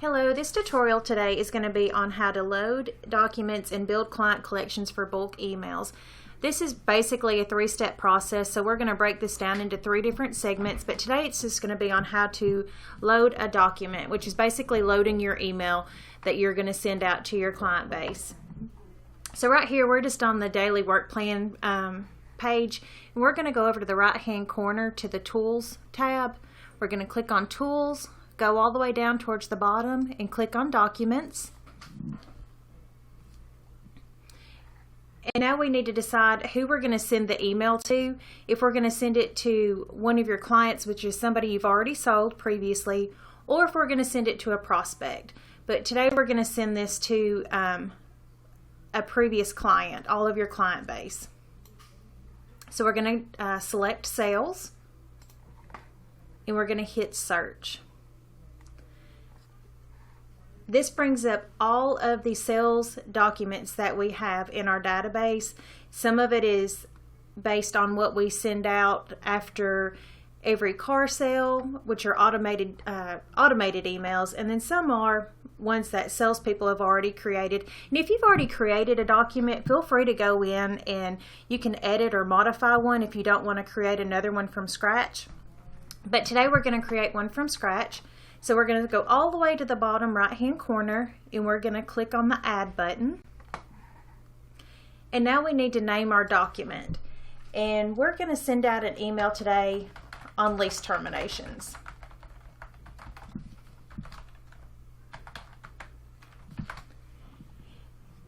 Hello, this tutorial today is going to be on how to load documents and build client collections for bulk emails. This is basically a three-step process, so we're going to break this down into three different segments, but today it's just going to be on how to load a document, which is basically loading your email that you're going to send out to your client base. So right here we're just on the daily work plan page, and we're going to go over to the right hand corner to the Tools tab. We're going to click on Tools, go all the way down towards the bottom and click on Documents. And now we need to decide who we're going to send the email to. If we're going to send it to one of your clients, which is somebody you've already sold previously, or if we're going to send it to a prospect. But today we're going to send this to a previous client, all of your client base. So we're going to select Sales, and we're going to hit Search. This brings up all of the sales documents that we have in our database. Some of it is based on what we send out after every car sale, which are automated emails, and then some are ones that salespeople have already created. And if you've already created a document, feel free to go in and you can edit or modify one if you don't want to create another one from scratch. But today we're going to create one from scratch. So we're going to go all the way to the bottom right hand corner and we're going to click on the Add button. And now we need to name our document. And we're going to send out an email today on lease terminations.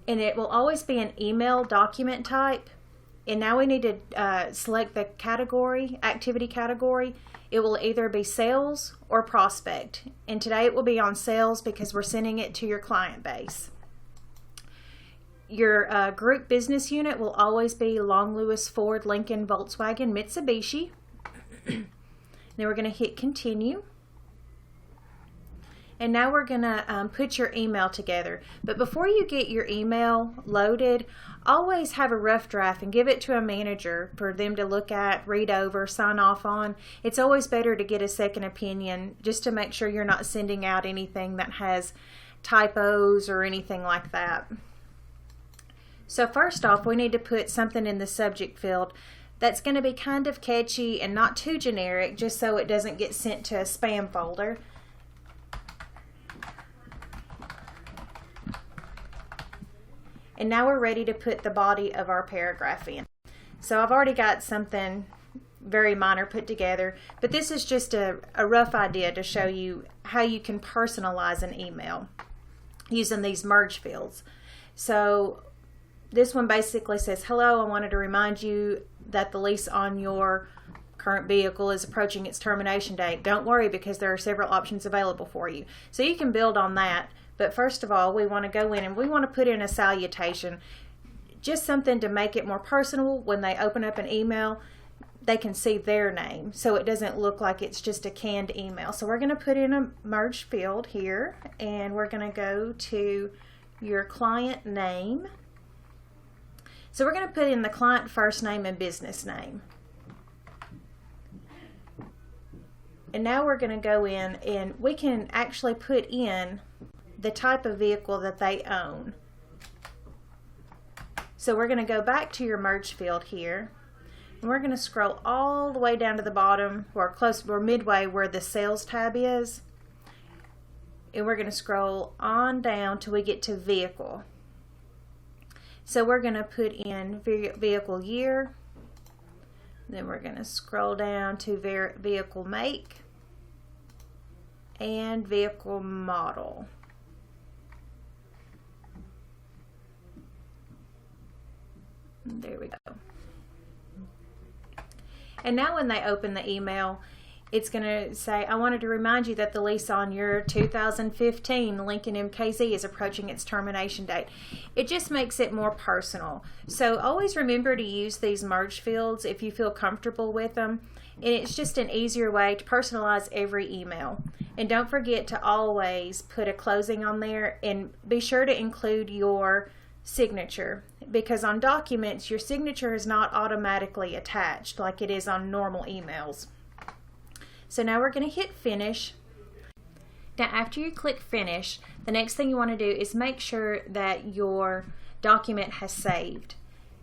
And it will always be an email document type. And now we need to select the category, activity category. It will either be sales or prospect. And today it will be on sales because we're sending it to your client base. Your group business unit will always be Long Lewis, Ford, Lincoln, Volkswagen, Mitsubishi. Then we're going to hit continue. And now we're going to put your email together. But before you get your email loaded, always have a rough draft and give it to a manager for them to look at, read over, sign off on. It's always better to get a second opinion just to make sure you're not sending out anything that has typos or anything like that. So first off, we need to put something in the subject field that's going to be kind of catchy and not too generic, just so it doesn't get sent to a spam folder. And now we're ready to put the body of our paragraph in. So I've already got something very minor put together, but this is just a rough idea to show you how you can personalize an email using these merge fields. So this one basically says, hello, I wanted to remind you that the lease on your current vehicle is approaching its termination date. Don't worry, because there are several options available for you. So you can build on that. But first of all, we want to go in and we want to put in a salutation, just something to make it more personal. When they open up an email, they can see their name, so it doesn't look like it's just a canned email. So we're going to put in a merge field here, and we're going to go to your client name. So we're going to put in the client first name and business name. And now we're going to go in and we can actually put in the type of vehicle that they own. So we're going to go back to your merge field here, and we're going to scroll all the way down to the bottom. We're midway where the sales tab is, and we're going to scroll on down till we get to vehicle. So we're going to put in vehicle year, then we're going to scroll down to vehicle make and vehicle model. There we go. And now when they open the email, it's going to say, I wanted to remind you that the lease on your 2015 Lincoln MKZ is approaching its termination date. It just makes it more personal. So always remember to use these merge fields if you feel comfortable with them. And it's just an easier way to personalize every email. And don't forget to always put a closing on there, and be sure to include your signature, because on documents your signature is not automatically attached like it is on normal emails. So now we're going to hit finish. Now, after you click finish, the next thing you want to do is make sure that your document has saved.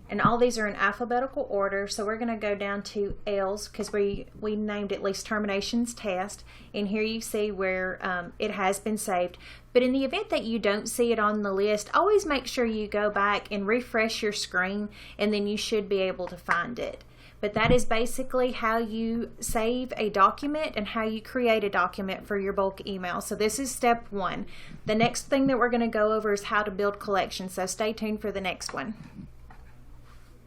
And all these are in alphabetical order, so we're going to go down to L's because we named at least terminations test, and here you see where it has been saved. But in the event that you don't see it on the list, always make sure you go back and refresh your screen, and then you should be able to find it. But that is basically how you save a document and how you create a document for your bulk email. So this is step 1. The next thing that we're going to go over is how to build collections, so stay tuned for the next one.